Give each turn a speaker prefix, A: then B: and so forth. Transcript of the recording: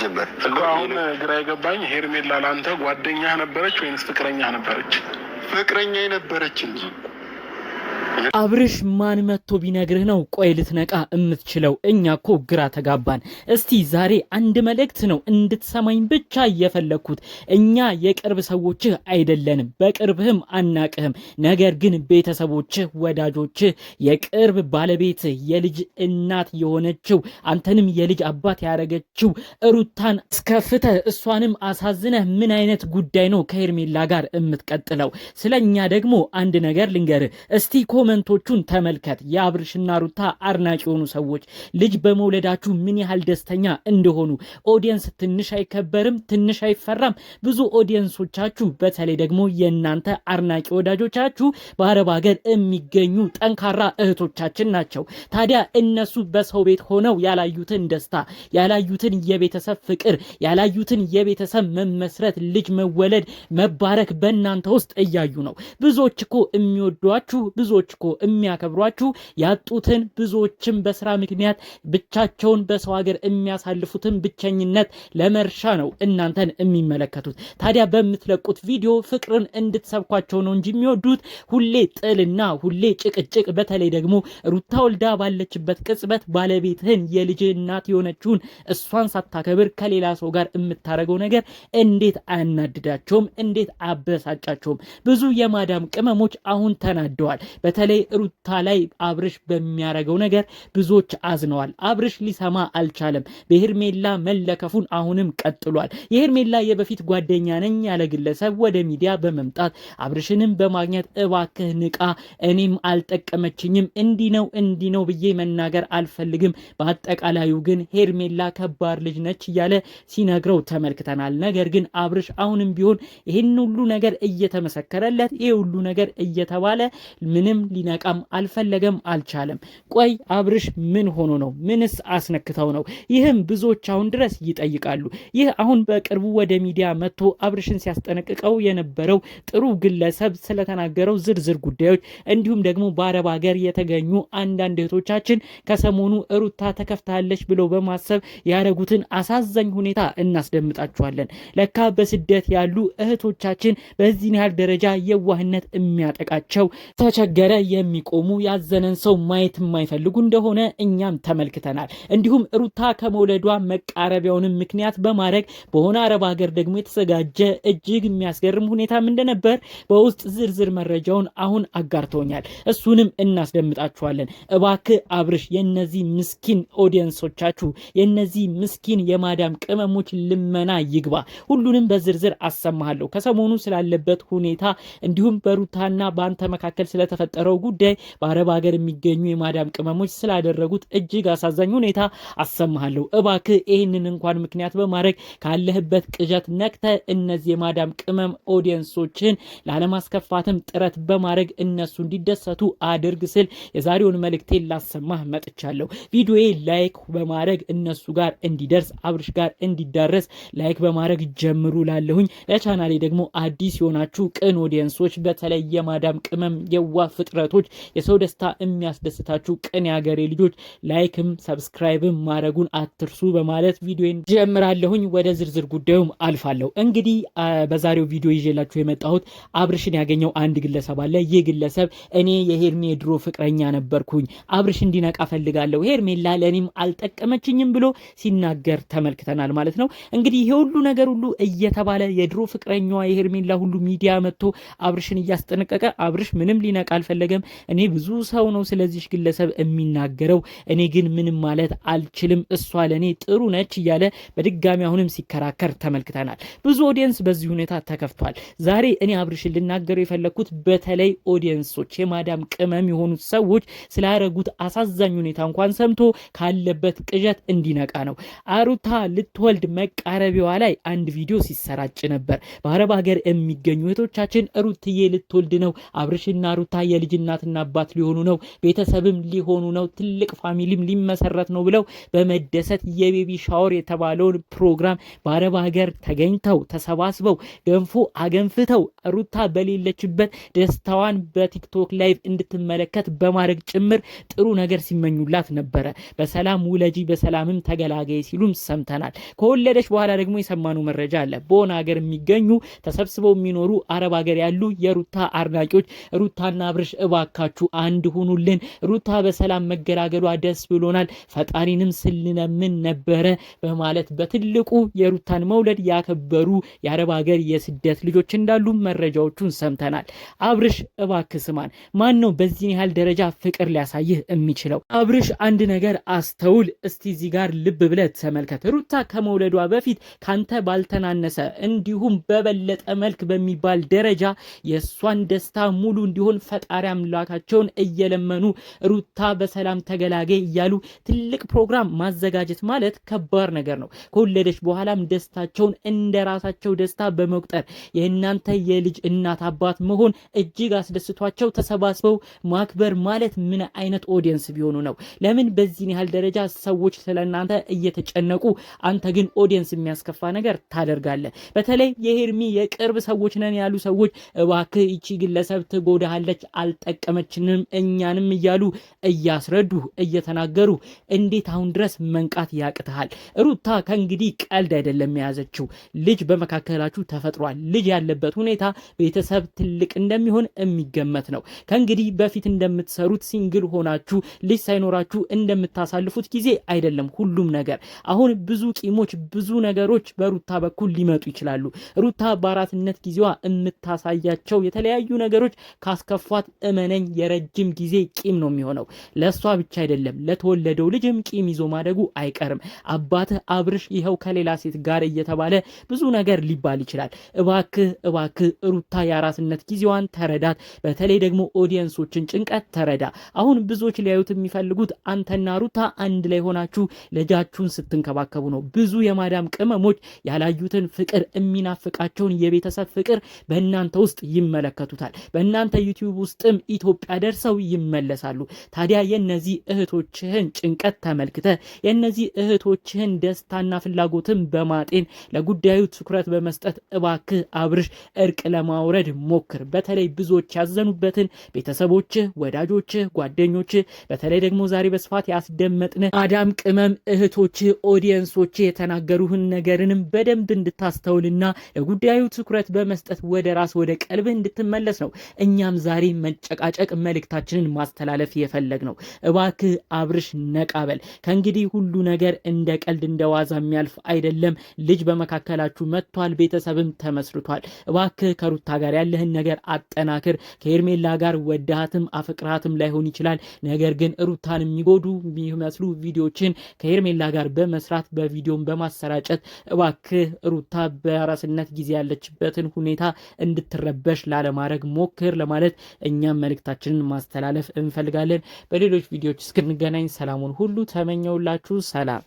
A: ነበር።
B: አሁን ግራ የገባኝ ሄርሜላ ለአንተ ጓደኛ ነበረች ወይንስ ፍቅረኛ ነበረች?
A: ፍቅረኛ ነበረች እንጂ።
C: አብርሽ ማን መጥቶ ቢነግርህ ነው ቆይ ልትነቃ የምትችለው? እኛ እኮ ግራ ተጋባን። እስቲ ዛሬ አንድ መልእክት ነው እንድትሰማኝ ብቻ እየፈለግኩት። እኛ የቅርብ ሰዎችህ አይደለንም፣ በቅርብህም አናቅህም። ነገር ግን ቤተሰቦችህ፣ ወዳጆችህ፣ የቅርብ ባለቤትህ፣ የልጅ እናት የሆነችው አንተንም የልጅ አባት ያደረገችው ሩታን አስከፍተህ እሷንም አሳዝነህ ምን አይነት ጉዳይ ነው ከሄርሜላ ጋር የምትቀጥለው? ስለኛ ደግሞ አንድ ነገር ልንገርህ እስቲ ኮመንቶቹን ተመልከት። የአብርሽና ሩታ አድናቂ የሆኑ ሰዎች ልጅ በመውለዳችሁ ምን ያህል ደስተኛ እንደሆኑ። ኦዲየንስ ትንሽ አይከበርም? ትንሽ አይፈራም? ብዙ ኦዲየንሶቻችሁ በተለይ ደግሞ የእናንተ አድናቂ ወዳጆቻችሁ በአረብ ሀገር የሚገኙ ጠንካራ እህቶቻችን ናቸው። ታዲያ እነሱ በሰው ቤት ሆነው ያላዩትን ደስታ፣ ያላዩትን የቤተሰብ ፍቅር፣ ያላዩትን የቤተሰብ መመስረት፣ ልጅ መወለድ፣ መባረክ በእናንተ ውስጥ እያዩ ነው። ብዙዎች እኮ የሚወዷችሁ፣ ብዙዎች እኮ የሚያከብሯችሁ ያጡትን፣ ብዙዎችም በስራ ምክንያት ብቻቸውን በሰው ሀገር የሚያሳልፉትን ብቸኝነት ለመርሻ ነው እናንተን የሚመለከቱት። ታዲያ በምትለቁት ቪዲዮ ፍቅርን እንድትሰብኳቸው ነው እንጂ የሚወዱት ሁሌ ጥልና ሁሌ ጭቅጭቅ። በተለይ ደግሞ ሩታ ወልዳ ባለችበት ቅጽበት ባለቤትህን የልጅ እናት የሆነችውን እሷን ሳታከብር ከሌላ ሰው ጋር የምታደርገው ነገር እንዴት አያናድዳቸውም? እንዴት አበሳጫቸውም? ብዙ የማዳም ቅመሞች አሁን ተናደዋል። በተለይ ሩታ ላይ አብርሽ በሚያረገው ነገር ብዙዎች አዝነዋል። አብርሽ ሊሰማ አልቻለም። በሄርሜላ መለከፉን አሁንም ቀጥሏል። የሄርሜላ የበፊት ጓደኛ ነኝ ያለ ግለሰብ ወደ ሚዲያ በመምጣት አብርሽንም በማግኘት እባክህ ንቃ፣ እኔም አልጠቀመችኝም፣ እንዲህ ነው ብዬ መናገር አልፈልግም፣ በአጠቃላዩ ግን ሄርሜላ ከባድ ልጅ ነች እያለ ሲነግረው ተመልክተናል። ነገር ግን አብርሽ አሁንም ቢሆን ይህን ሁሉ ነገር እየተመሰከረለት ይህ ሁሉ ነገር እየተባለ ምንም ሊነቃም አልፈለገም፣ አልቻለም። ቆይ አብርሽ ምን ሆኖ ነው? ምንስ አስነክተው ነው? ይህም ብዙዎች አሁን ድረስ ይጠይቃሉ። ይህ አሁን በቅርቡ ወደ ሚዲያ መጥቶ አብርሽን ሲያስጠነቅቀው የነበረው ጥሩ ግለሰብ ስለተናገረው ዝርዝር ጉዳዮች እንዲሁም ደግሞ በአረብ ሀገር የተገኙ አንዳንድ እህቶቻችን ከሰሞኑ ሩታ ተከፍታለች ብለው በማሰብ ያደረጉትን አሳዛኝ ሁኔታ እናስደምጣችኋለን። ለካ በስደት ያሉ እህቶቻችን በዚህን ያህል ደረጃ የዋህነት የሚያጠቃቸው ተቸገረ የሚቆሙ ያዘነን ሰው ማየት የማይፈልጉ እንደሆነ እኛም ተመልክተናል። እንዲሁም ሩታ ከመውለዷ መቃረቢያውንም ምክንያት በማድረግ በሆነ አረብ ሀገር ደግሞ የተዘጋጀ እጅግ የሚያስገርም ሁኔታም እንደነበር በውስጥ ዝርዝር መረጃውን አሁን አጋርተውኛል። እሱንም እናስደምጣችኋለን። እባክህ አብርሽ የነዚህ ምስኪን ኦዲየንሶቻችሁ፣ የነዚህ ምስኪን የማዳም ቅመሞች ልመና ይግባ። ሁሉንም በዝርዝር አሰማሃለሁ። ከሰሞኑ ስላለበት ሁኔታ እንዲሁም በሩታና በአንተ መካከል ስለተፈጠረው ጉዳይ በአረብ ሀገር የሚገኙ የማዳም ቅመሞች ስላደረጉት እጅግ አሳዛኝ ሁኔታ አሰማሃለሁ። እባክህ ይህንን እንኳን ምክንያት በማድረግ ካለህበት ቅዠት ነቅተ እነዚህ የማዳም ቅመም ኦዲየንሶችን ላለማስከፋትም ጥረት በማድረግ እነሱ እንዲደሰቱ አድርግ ስል የዛሬውን መልእክቴን ላሰማህ መጥቻለሁ። ቪዲዮዬ ላይክ በማድረግ እነሱ ጋር እንዲደርስ አብርሽ ጋር እንዲዳረስ ላይክ በማድረግ ጀምሩ ላለሁኝ። ለቻናሌ ደግሞ አዲስ የሆናችሁ ቅን ኦዲየንሶች በተለይ የማዳም ቅመም የዋ ፍጥረቶች የሰው ደስታ የሚያስደስታችሁ ቅን ያገሬ ልጆች ላይክም ሰብስክራይብም ማድረጉን አትርሱ በማለት ቪዲዮን ጀምራለሁኝ። ወደ ዝርዝር ጉዳዩም አልፋለሁ። እንግዲህ በዛሬው ቪዲዮ ይዤላችሁ የመጣሁት አብርሽን ያገኘው አንድ ግለሰብ አለ። ይህ ግለሰብ እኔ የሄርሜ ድሮ ፍቅረኛ ነበርኩኝ፣ አብርሽ እንዲነቃ ፈልጋለሁ፣ ሄርሜላ ለእኔም አልጠቀመችኝም ብሎ ሲናገር ተመልክተናል ማለት ነው። እንግዲህ ይሄ ሁሉ ነገር ሁሉ እየተባለ የድሮ ፍቅረኛዋ የሄርሜላ ሁሉ ሚዲያ መጥቶ አብርሽን እያስጠነቀቀ አብርሽ ምንም ሊነቃ አልፈለገም። እኔ ብዙ ሰው ነው ስለዚህ ግለሰብ የሚናገረው፣ እኔ ግን ምንም ማለት አልችልም፣ እሷ ለእኔ ጥሩ ነች እያለ በድጋሚ አሁንም ሲከራከር ተመልክተናል። ብዙ ኦዲየንስ በዚህ ሁኔታ ተከፍቷል። ዛሬ እኔ አብርሽን ልናገረው የፈለግኩት በተለይ ኦዲየንሶች የማዳም ቅመም የሆኑት ሰዎች ስላረጉት አሳዛኝ ሁኔታ እንኳን ሰምቶ ካለበት ቅዠት እንዲነቃ ነው። ሩታ ልትወልድ መቃረቢያዋ ላይ አንድ ቪዲዮ ሲሰራጭ ነበር። በአረብ ሀገር የሚገኙ እህቶቻችን ሩትዬ ልትወልድ ነው፣ አብርሽና ሩታ የልጅ እናትና አባት ሊሆኑ ነው፣ ቤተሰብም ሊሆኑ ነው፣ ትልቅ ፋሚሊም ሊመሰረት ነው ብለው በመደሰት የቤቢ ሻወር የተባለውን ፕሮግራም በአረብ ሀገር ተገኝተው ተሰባስበው ገንፎ አገንፍተው ሩታ በሌለችበት ደስታዋን በቲክቶክ ላይቭ እንድትመለከት በማድረግ ጭምር ጥሩ ነገር ሲመኙላት ነበረ። በሰላም ውለጂ በሰላምም ተገላገይ ሲሉም ሰምተናል። ከወለደች በኋላ ደግሞ የሰማነው መረጃ አለ። በሆነ ሀገር የሚገኙ ተሰብስበው የሚኖሩ አረብ ሀገር ያሉ የሩታ አድናቂዎች ሩታና አብርሽ እባካችሁ አንድ ሁኑልን፣ ሩታ በሰላም መገላገሏ ደስ ብሎናል፣ ፈጣሪንም ስልነምን ነበረ በማለት በትልቁ የሩታን መውለድ ያከበሩ የአረብ ሀገር የስደት ልጆች እንዳሉ መረጃዎቹን ሰምተናል። አብርሽ እባክህ ስማን፣ ማን ነው በዚህን ያህል ደረጃ ፍቅር ሊያሳይህ የሚችለው? አብርሽ አንድ ነገር አስተውል እስቲ፣ እዚህ ጋር ልብ ብለህ ተመልከት። ሩታ ከመውለዷ በፊት ካንተ ባልተናነሰ እንዲሁም በበለጠ መልክ በሚባል ደረጃ የእሷን ደስታ ሙሉ እንዲሆን ፈጣሪ አምላካቸውን እየለመኑ ሩታ በሰላም ተገላገይ እያሉ ትልቅ ፕሮግራም ማዘጋጀት ማለት ከባድ ነገር ነው። ከወለደች በኋላም ደስታቸውን እንደ ራሳቸው ደስታ በመቁጠር የእናንተ የልጅ እናት አባት መሆን እጅግ አስደስቷቸው ተሰባስበው ማክበር ማለት ምን አይነት ኦዲየንስ ቢሆኑ ነው? ለምን በዚህን ያህል ደረጃ ሰዎች ስለናንተ እየተጨነቁ አንተ ግን ኦዲየንስ የሚያስከፋ ነገር ታደርጋለህ? በተለይ የሄርሚ የቅርብ ሰዎች ነን ያሉ ሰዎች እባክህ ይቺ ግለሰብ ትጎዳሃለች፣ አልጠቀመችንም እኛንም እያሉ እያስረዱ እየተናገሩ እንዴት አሁን ድረስ መንቃት ያቅትሃል? ሩታ ከእንግዲህ ቀልድ አይደለም የያዘችው። ልጅ በመካከላችሁ ተፈጥሯል። ልጅ ያለበት ሁኔታ ቤተሰብ ትልቅ እንደሚሆን የሚገመት ነው። ከእንግዲህ በፊት እንደምትሰሩት ሲንግል ሆናችሁ ልጅ ሳይኖራችሁ እንደምታሳልፉት ጊዜ አይደለም ሁሉም ነገር። አሁን ብዙ ቂሞች፣ ብዙ ነገሮች በሩታ በኩል ሊመጡ ይችላሉ። ሩታ በአራትነት ጊዜዋ የምታሳያቸው የተለያዩ ነገሮች ካስከፏት እመነኝ የረጅም ጊዜ ቂም ነው የሚሆነው። ለእሷ ብቻ አይደለም ለተወለደው ልጅም ቂም ይዞ ማደጉ አይቀርም። አባትህ አብርሽ ይኸው ከሌላ ሴት ጋር እየተባለ ብዙ ነገር ሊባል ይችላል። እባክህ እባክህ ሩታ የአራስነት ጊዜዋን ተረዳት። በተለይ ደግሞ ኦዲየንሶችን ጭንቀት ተረዳ። አሁን ብዙዎች ሊያዩት የሚፈልጉት አንተና ሩታ አንድ ላይ ሆናችሁ ልጃችሁን ስትንከባከቡ ነው። ብዙ የማዳም ቅመሞች ያላዩትን ፍቅር የሚናፍቃቸውን የቤተሰብ ፍቅር በእናንተ ውስጥ ይመለከቱታል። በእናንተ ዩቲዩብ ውስጥም ኢትዮጵያ ደርሰው ይመለሳሉ። ታዲያ የነዚህ እህቶችህን ጭንቀት ተመልክተ የነዚህ እህቶችህን ደስታና ፍላጎትን በማጤን ለጉዳዩ ትኩረት በመስጠት እባክህ አብርሽ እርቅ ለማውረድ ሞክር። በተለይ ብዙዎች ያዘኑበትን ቤተሰቦችህ፣ ወዳጆችህ፣ ጓደኞችህ በተለይ ደግሞ ዛሬ በስፋት ያስደመጥን አዳም ቅመም እህቶችህ፣ ኦዲየንሶችህ የተናገሩህን ነገርንም በደንብ እንድታስተውልና ለጉዳዩ ትኩረት በመስጠት ወደ ራስ ወደ ቀልብህ እንድትመለስ ነው እኛም ዛሬ መጨቃጨቅ መልእክታችንን ማስተላለፍ የፈለግ ነው። እባክህ አብርሽ ነቃበል። ከእንግዲህ ሁሉ ነገር እንደ ቀልድ እንደ ዋዛ የሚያልፍ አይደለም። ልጅ በመካከላችሁ መጥቷል፣ ቤተሰብም ተመስርቷል። እባክህ ከሩታ ጋር ያለህን ነገር አጠናክር። ከሄርሜላ ጋር ወዳሃትም አፍቅራትም ላይሆን ይችላል። ነገር ግን ሩታን የሚጎዱ የሚመስሉ ቪዲዮችን ከሄርሜላ ጋር በመስራት በቪዲዮም በማሰራጨት እባክህ ሩታ በአራስነት ጊዜ ያለችበትን ሁኔታ እንድትረበሽ ላለማድረግ ሞክር ለማለት እኛም መልእክታችንን ማስተላለፍ እንፈልጋለን። በሌሎች ቪዲዮዎች እስክንገናኝ ሰላሙን ሁሉ ተመኘውላችሁ። ሰላም።